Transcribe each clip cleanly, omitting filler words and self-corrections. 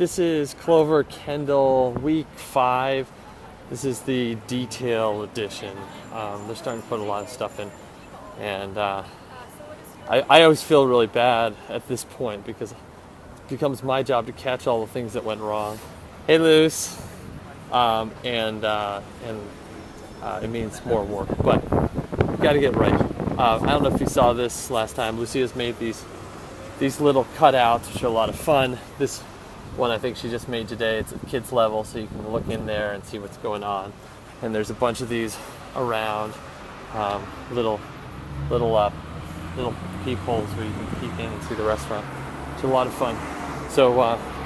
This is Clover Kendall week 5. This is the detail edition. They're starting to put a lot of stuff in, and I always feel really bad at this point because it becomes my job to catch all the things that went wrong. Hey, Luce, and it means more work, but you got to get right. I don't know if you saw this last time. Lucia's made these little cutouts, which are a lot of fun. This one I think she just made today. It's at kids level, so you can look in there and see what's going on. And there's a bunch of these around, little peepholes where you can peek in and see the restaurant. It's a lot of fun. So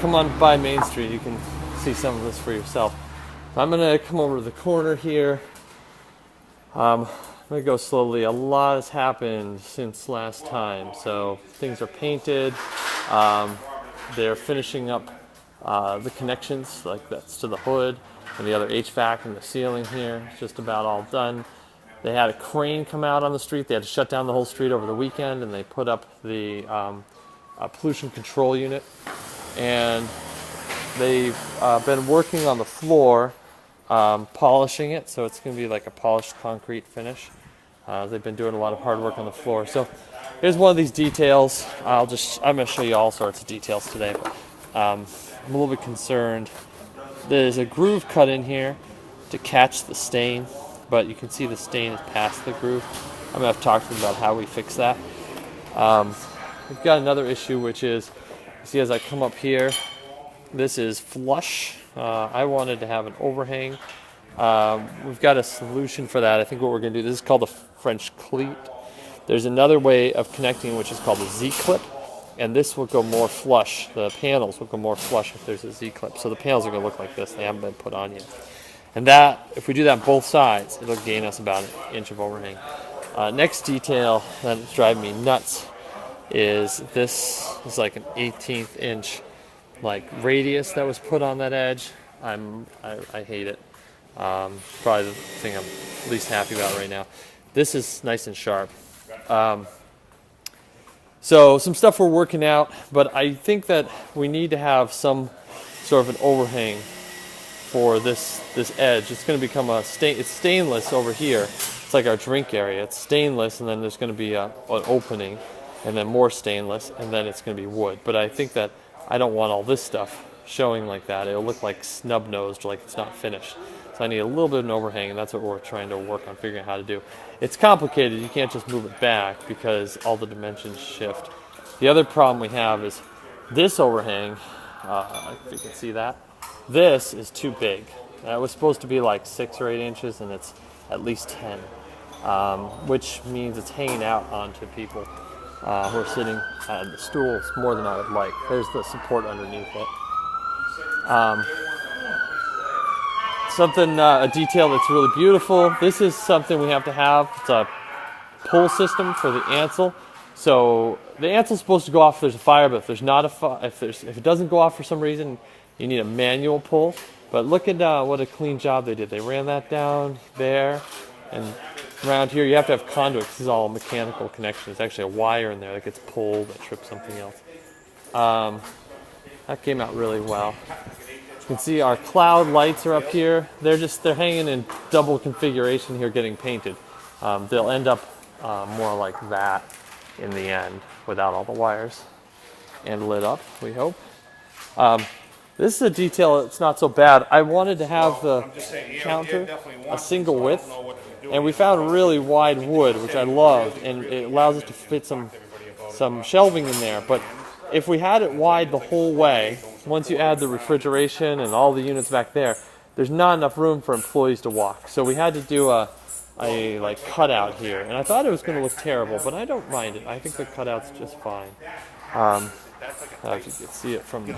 come on by Main Street. You can see some of this for yourself. I'm gonna come over to the corner here. I'm gonna go slowly. A lot has happened since last time. So things are painted. They're finishing up the connections, like that's to the hood and the other HVAC and the ceiling here. It's just about all done. They had a crane come out on the street. They had to shut down the whole street over the weekend, and they put up the pollution control unit. And they've been working on the floor, polishing it, so it's going to be like a polished concrete finish. They've been doing a lot of hard work on the floor. So here's one of these details. I'm going to show you all sorts of details today, but I'm a little bit concerned. There's a groove cut in here to catch the stain, but you can see the stain is past the groove. I'm going to have to talk to them about how we fix that. We've got another issue, which is, you see as I come up here, this is flush. I wanted to have an overhang. We've got a solution for that. I think what we're going to do, this is called a French cleat. There's another way of connecting, which is called a Z-clip, and this will go more flush. The panels will go more flush if there's a Z-clip. So the panels are going to look like this. They haven't been put on yet. And that, if we do that on both sides, it'll gain us about an inch of overhang. Next detail that's driving me nuts is this is like an 1/18 inch like radius that was put on that edge. I hate it. Probably the thing I'm least happy about right now. This is nice and sharp. So some stuff we're working out, but I think that we need to have some sort of an overhang for this edge. It's going to become it's stainless over here. It's like our drink area. It's stainless, and then there's going to be an opening, and then more stainless, and then it's going to be wood. But I think that I don't want all this stuff showing like that. It'll look like snub-nosed, like it's not finished. So I need a little bit of an overhang, and that's what we're trying to work on figuring out how to do. It's complicated. You can't just move it back because all the dimensions shift. The other problem we have is this overhang. If you can see that. This is too big. It was supposed to be like 6 or 8 inches, and it's at least 10, which means it's hanging out onto people who are sitting at the stools more than I would like. There's the support underneath it. A detail that's really beautiful. This is something we have to have. It's a pull system for the ansel. So the ansel's supposed to go off if there's a fire, but if there's not if it doesn't go off for some reason, you need a manual pull. But look at what a clean job they did. They ran that down there, and around here you have to have conduit. This is all mechanical connection. There's actually a wire in there that gets pulled that trips something else. That came out really well. You can see our cloud lights are up here. They're hanging in double configuration here, getting painted. They'll end up more like that in the end without all the wires, and lit up, we hope. This is a detail that's not so bad. I wanted to have the counter a single width, and we found really wide wood, which I loved, and it allows us to fit some shelving in there. But if we had it wide the whole way, once you add the refrigeration and all the units back there, there's not enough room for employees to walk. So we had to do a like cutout here, and I thought it was going to look terrible, but I don't mind it. I think the cutout's just fine. If you can see it from the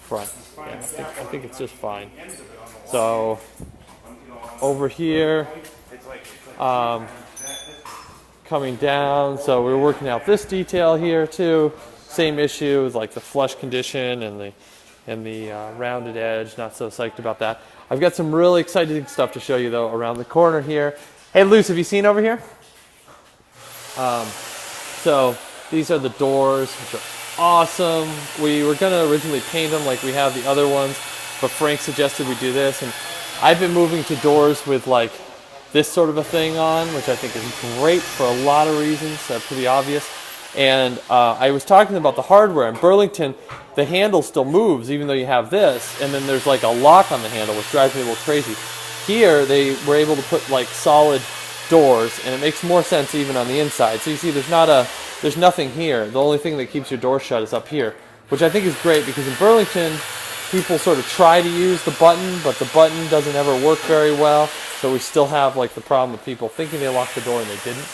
front, yeah, I think it's just fine. So over here, coming down, so we're working out this detail here too. Same issue with like the flush condition and the rounded edge. Not so psyched about that. I've got some really exciting stuff to show you though around the corner here. Hey Luce, have you seen over here? So these are the doors, which are awesome. We were gonna originally paint them like we have the other ones, but Frank suggested we do this, and I've been moving to doors with like this sort of a thing on, which I think is great for a lot of reasons, pretty obvious. And I was talking about the hardware. In Burlington, the handle still moves even though you have this, and then there's like a lock on the handle, which drives me a little crazy. Here, they were able to put like solid doors, and it makes more sense even on the inside. So you see, there's nothing here. The only thing that keeps your door shut is up here, which I think is great because in Burlington, people sort of try to use the button, but the button doesn't ever work very well. So we still have like the problem of people thinking they locked the door and they didn't.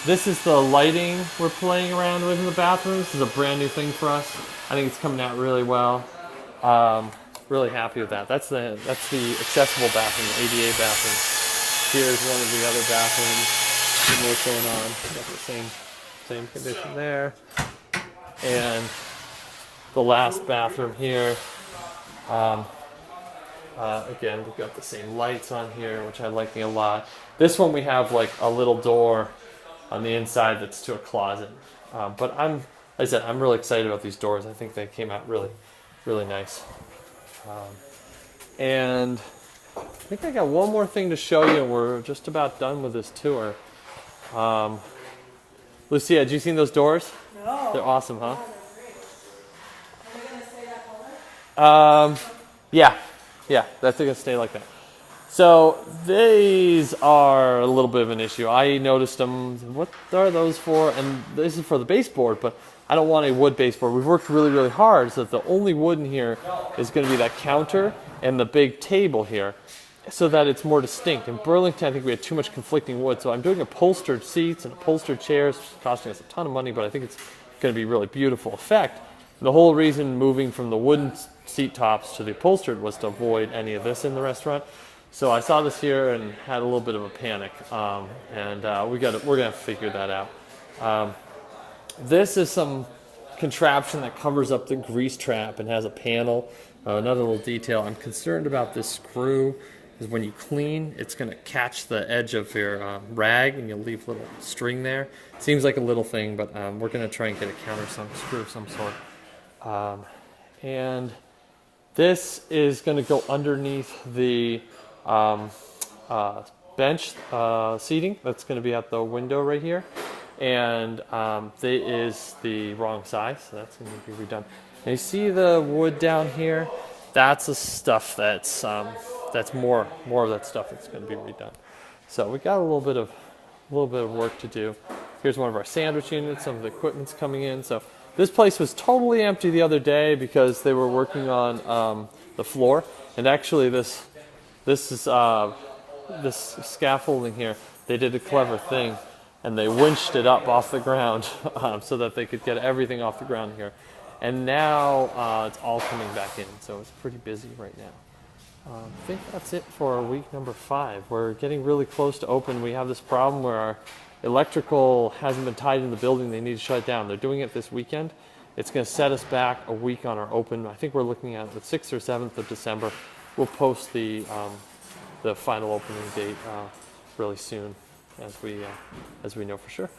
This is the lighting we're playing around with in the bathroom. This is a brand new thing for us. I think it's coming out really well. Really happy with that. That's the accessible bathroom, the ADA bathroom. Here's one of the other bathrooms. See what's going on. Got the same condition there. And the last bathroom here. Again, we've got the same lights on here, which I'm liking a lot. This one we have like a little door on the inside that's to a closet. But like I said, I'm really excited about these doors. I think they came out really, really nice. And I think I got one more thing to show you, and we're just about done with this tour. Lucia, did you see those doors? No. They're awesome, huh? Are they going to stay that color? Yeah, that's going to stay like that. So these are a little bit of an issue. I noticed them. What are those for? And this is for the baseboard, but I don't want a wood baseboard. We've worked really, really hard so that the only wood in here is going to be that counter and the big table here, so that it's more distinct. In Burlington, I think we had too much conflicting wood, so I'm doing upholstered seats and upholstered chairs, which is costing us a ton of money, but I think it's going to be a really beautiful effect. The whole reason moving from the wooden seat tops to the upholstered was to avoid any of this in the restaurant. So I saw this here and had a little bit of a panic, and we're gonna figure that out. This is some contraption that covers up the grease trap and has a panel. Another little detail. I'm concerned about this screw, because when you clean, it's gonna catch the edge of your rag, and you'll leave a little string there. Seems like a little thing, but we're gonna try and get a screw of some sort. And this is going to go underneath the bench seating that's going to be at the window right here. And it is the wrong size, so that's going to be redone. And you see the wood down here? That's the stuff that's more of that stuff that's going to be redone. So we got a little bit of work to do. Here's one of our sandwich units. Some of the equipment's coming in. So this place was totally empty the other day because they were working on the floor. And actually, this scaffolding here, they did a clever thing, and they winched it up off the ground so that they could get everything off the ground here. And now it's all coming back in, so it's pretty busy right now. I think that's it for week number 5. We're getting really close to open. We have this problem where our electrical hasn't been tied in the building. They need to shut it down. They're doing it this weekend. It's going to set us back a week on our open. I think we're looking at the 6th or 7th of December. We'll post the final opening date really soon, as we know for sure.